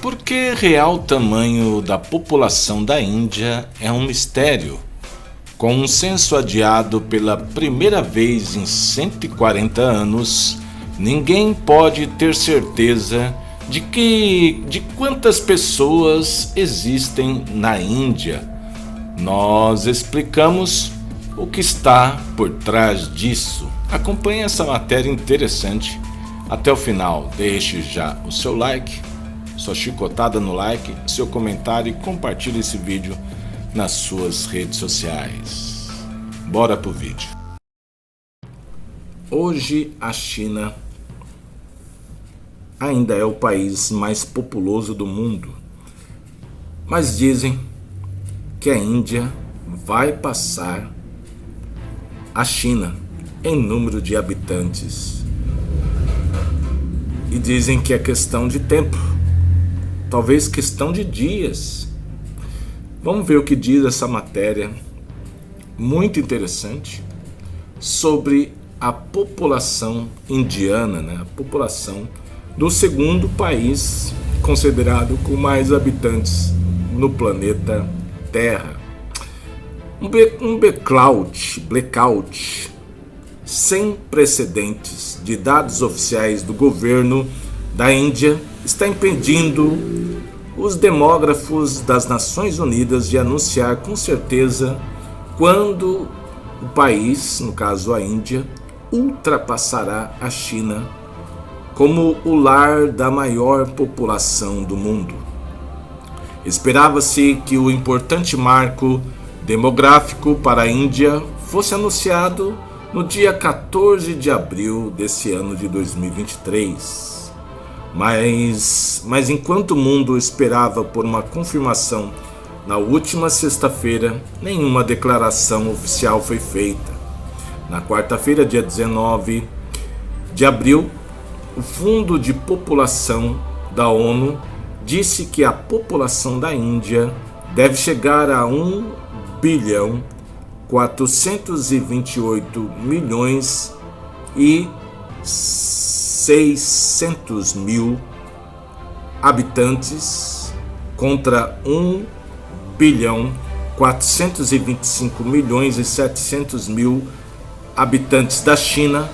Porque real tamanho da população da Índia é um mistério. Com um censo adiado pela primeira vez em 140 anos, ninguém pode ter certeza de quantas pessoas existem na Índia. Nós explicamos o que está por trás disso. Acompanhe essa matéria interessante até o final. Deixe já o seu like, sua chicotada no like, seu comentário e compartilhe esse vídeo nas suas redes sociais. Bora pro vídeo. Hoje a China ainda é o país mais populoso do mundo, mas dizem que a Índia vai passar a China em número de habitantes. E dizem que é questão de tempo, talvez questão de dias. Vamos ver o que diz essa matéria muito interessante sobre a população indiana, né? A população do segundo país considerado com mais habitantes no planeta Terra. Um blackout sem precedentes de dados oficiais do governo da Índia está impedindo os demógrafos das Nações Unidas de anunciar com certeza quando o país, no caso a Índia, ultrapassará a China como o lar da maior população do mundo. Esperava-se que o importante marco demográfico para a Índia fosse anunciado no dia 14 de abril desse ano de 2023. Mas enquanto o mundo esperava por uma confirmação na última sexta-feira, nenhuma declaração oficial foi feita. Na quarta-feira, dia 19 de abril, o Fundo de População da ONU disse que a população da Índia deve chegar a 1.428.600.000 habitantes contra 1.425.700.000 habitantes da China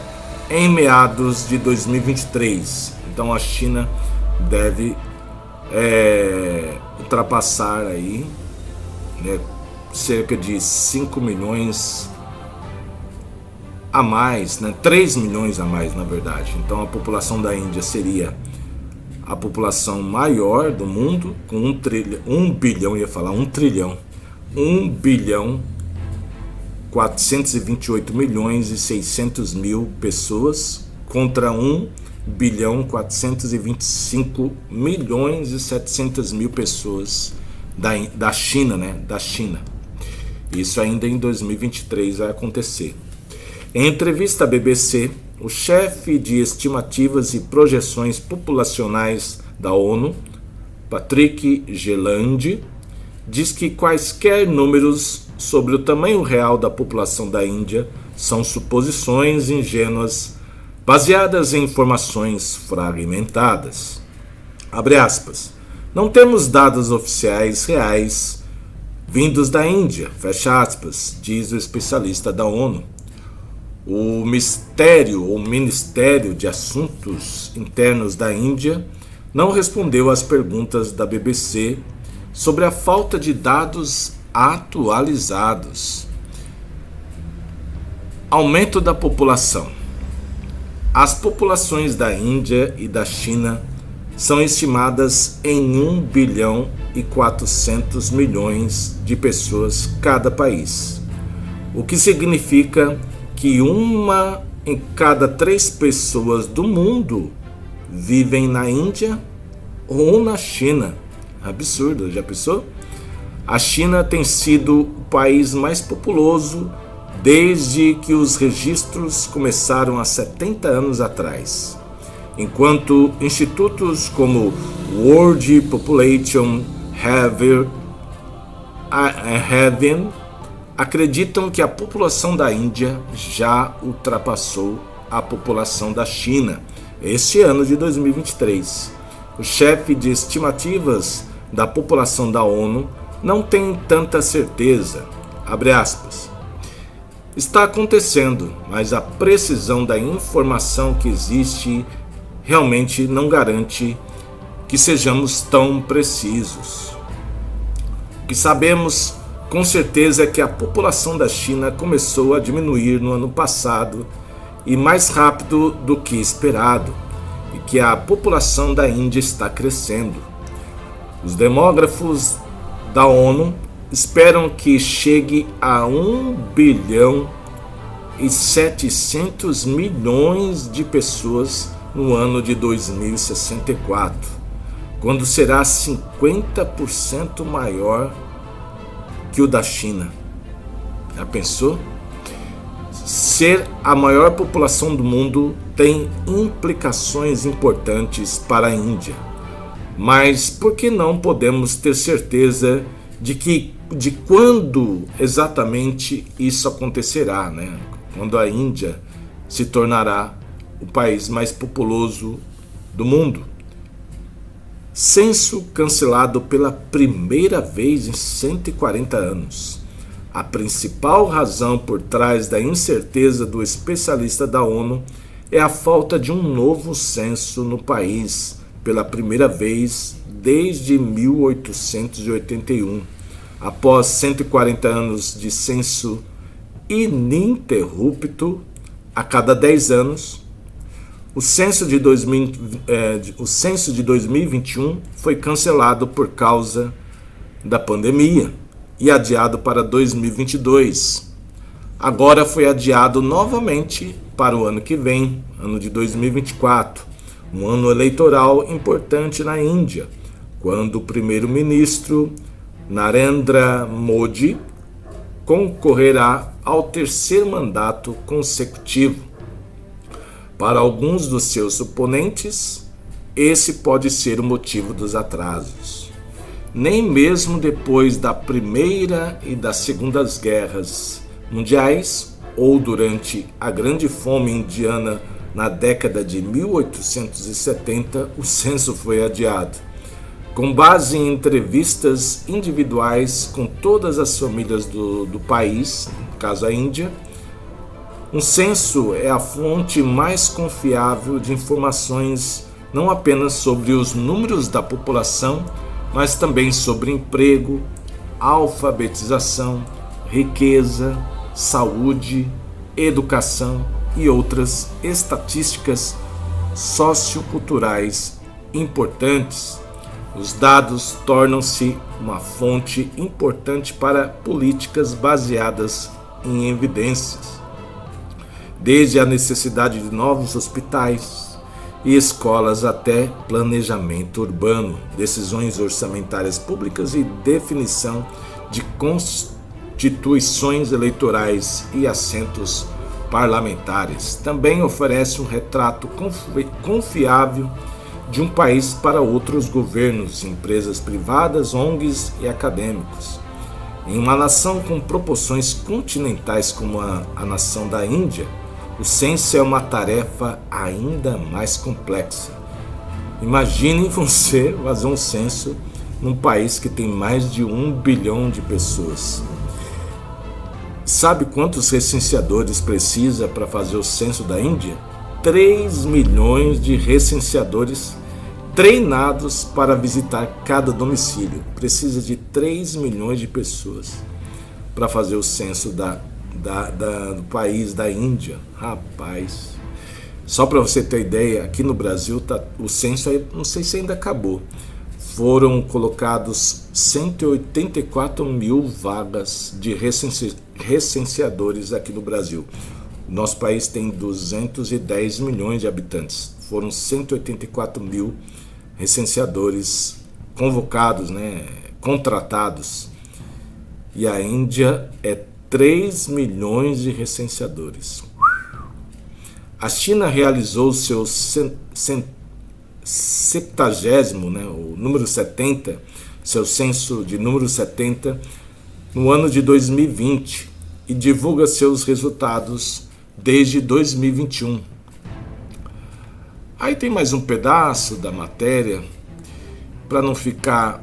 em meados de 2023. Então a China deve ultrapassar aí, né, cerca de 5 milhões a mais, né, 3 milhões a mais na verdade. Então a população da Índia seria a população maior do mundo, com 1 bilhão 428.600.000 pessoas contra 1.425.700.000 pessoas da China, né? Da China. Isso ainda em 2023 vai acontecer. Em entrevista à BBC, o chefe de estimativas e projeções populacionais da ONU, Patrick Gjelland, diz que quaisquer números sobre o tamanho real da população da Índia são suposições ingênuas baseadas em informações fragmentadas. Abre aspas. Não temos dados oficiais reais vindos da Índia, fecha aspas, diz o especialista da ONU. O Ministério de Assuntos Internos da Índia não respondeu às perguntas da BBC sobre a falta de dados atualizados. Aumento da população. As populações da Índia e da China são estimadas em 1.400.000.000 de pessoas cada país, o que significa que 1 em cada 3 pessoas do mundo vivem na Índia ou na China. Absurdo, já pensou? A China tem sido o país mais populoso desde que os registros começaram há 70 anos atrás, enquanto institutos como World Population Haven acreditam que a população da Índia já ultrapassou a população da China este ano de 2023. o chefe de estimativas da população da ONU não tem tanta certeza. Abre aspas. Está acontecendo, mas a precisão da informação que existe realmente não garante que sejamos tão precisos. O que sabemos com certeza é que a população da China começou a diminuir no ano passado e mais rápido do que esperado, e que a população da Índia está crescendo. Os demógrafos da ONU esperam que chegue a 1 bilhão e 700 milhões de pessoas no ano de 2064, quando será 50% maior que o da China. Já pensou? Ser a maior população do mundo tem implicações importantes para a Índia. Mas por que não podemos ter certeza de quando exatamente isso acontecerá, né? Quando a Índia se tornará o país mais populoso do mundo. Censo cancelado pela primeira vez em 140 anos. A principal razão por trás da incerteza do especialista da ONU é a falta de um novo censo no país pela primeira vez desde 1881. Após 140 anos de censo ininterrupto a cada 10 anos, o censo de 2021 foi cancelado por causa da pandemia e adiado para 2022. Agora foi adiado novamente para o ano que vem, ano de 2024, um ano eleitoral importante na Índia, quando o primeiro-ministro Narendra Modi concorrerá ao terceiro mandato consecutivo. Para alguns dos seus oponentes, esse pode ser o motivo dos atrasos. Nem mesmo depois da Primeira e das Segundas Guerras Mundiais, ou durante a Grande Fome Indiana na década de 1870, o censo foi adiado. Com base em entrevistas individuais com todas as famílias do país, no caso a Índia, um censo é a fonte mais confiável de informações não apenas sobre os números da população, mas também sobre emprego, alfabetização, riqueza, saúde, educação e outras estatísticas socioculturais importantes. Os dados tornam-se uma fonte importante para políticas baseadas em evidências. Desde a necessidade de novos hospitais e escolas até planejamento urbano, decisões orçamentárias públicas e definição de constituições eleitorais e assentos parlamentares. Também oferece um retrato confiável de um país para outros governos, empresas privadas, ONGs e acadêmicos. Em uma nação com proporções continentais como a nação da Índia, o censo é uma tarefa ainda mais complexa. Imagine você fazer um censo num país que tem mais de 1 bilhão de pessoas. Sabe quantos recenseadores precisa para fazer o censo da Índia? 3 milhões de recenseadores treinados para visitar cada domicílio. Precisa de 3 milhões de pessoas para fazer o censo do país da Índia. Rapaz, só para você ter ideia, aqui no Brasil o censo, não sei se ainda acabou, foram colocados 184 mil vagas de recenseadores aqui no Brasil. Nosso país tem 210 milhões de habitantes, foram 184 mil recenseadores convocados, contratados, e a Índia é 3 milhões de recenseadores. A China realizou seu 70º, o número 70, seu censo de número 70, no ano de 2020 e divulga seus resultados desde 2021. Aí tem mais um pedaço da matéria para não ficar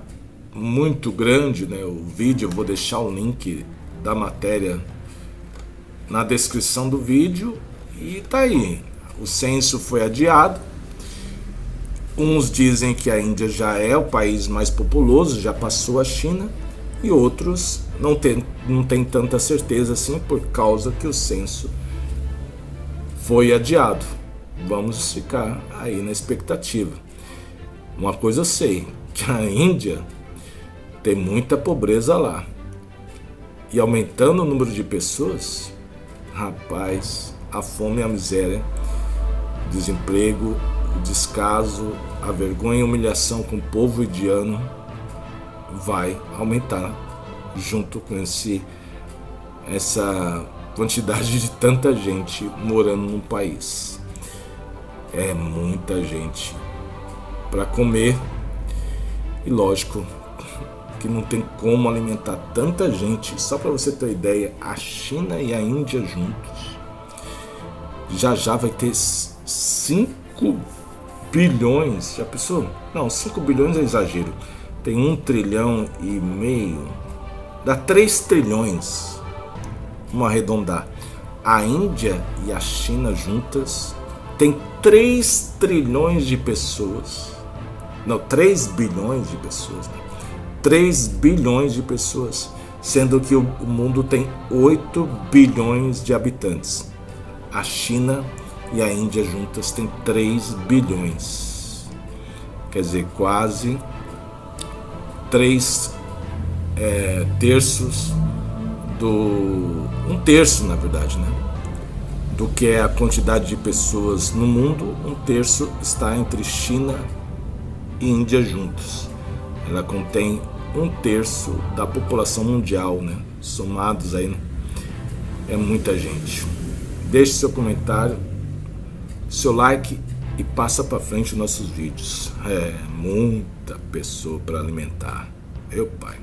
muito grande, né, o vídeo, eu vou deixar o link da matéria na descrição do vídeo. E tá aí, o censo foi adiado. Uns dizem que a Índia já é o país mais populoso, já passou a China, e outros não tem tanta certeza assim, por causa que o censo foi adiado. Vamos ficar aí na expectativa. Uma coisa eu sei, que a Índia tem muita pobreza lá, e aumentando o número de pessoas, rapaz, a fome e a miséria, o desemprego, o descaso, a vergonha e a humilhação com o povo indiano vai aumentar junto com essa quantidade de tanta gente morando no país. É muita gente para comer, e lógico que não tem como alimentar tanta gente. Só para você ter ideia, a China e a Índia juntos já vai ter 5 bilhões, já pensou? Não, 5 bilhões é exagero. Tem 1,5 trilhão, dá 3 trilhões, vamos arredondar. A Índia e a China juntas tem 3 trilhões de pessoas. Não, 3 bilhões de pessoas, né? 3 bilhões de pessoas, sendo que o mundo tem 8 bilhões de habitantes. A China e a Índia juntas têm 3 bilhões. Quer dizer, quase 3 terços um terço, na verdade, né, do que é a quantidade de pessoas no mundo. 1/3 está entre China e Índia juntos. Ela contém 1/3 da população mundial, né, somados aí, né? É muita gente. Deixe seu comentário, seu like e passa para frente os nossos vídeos. É muita pessoa para alimentar. Meu pai.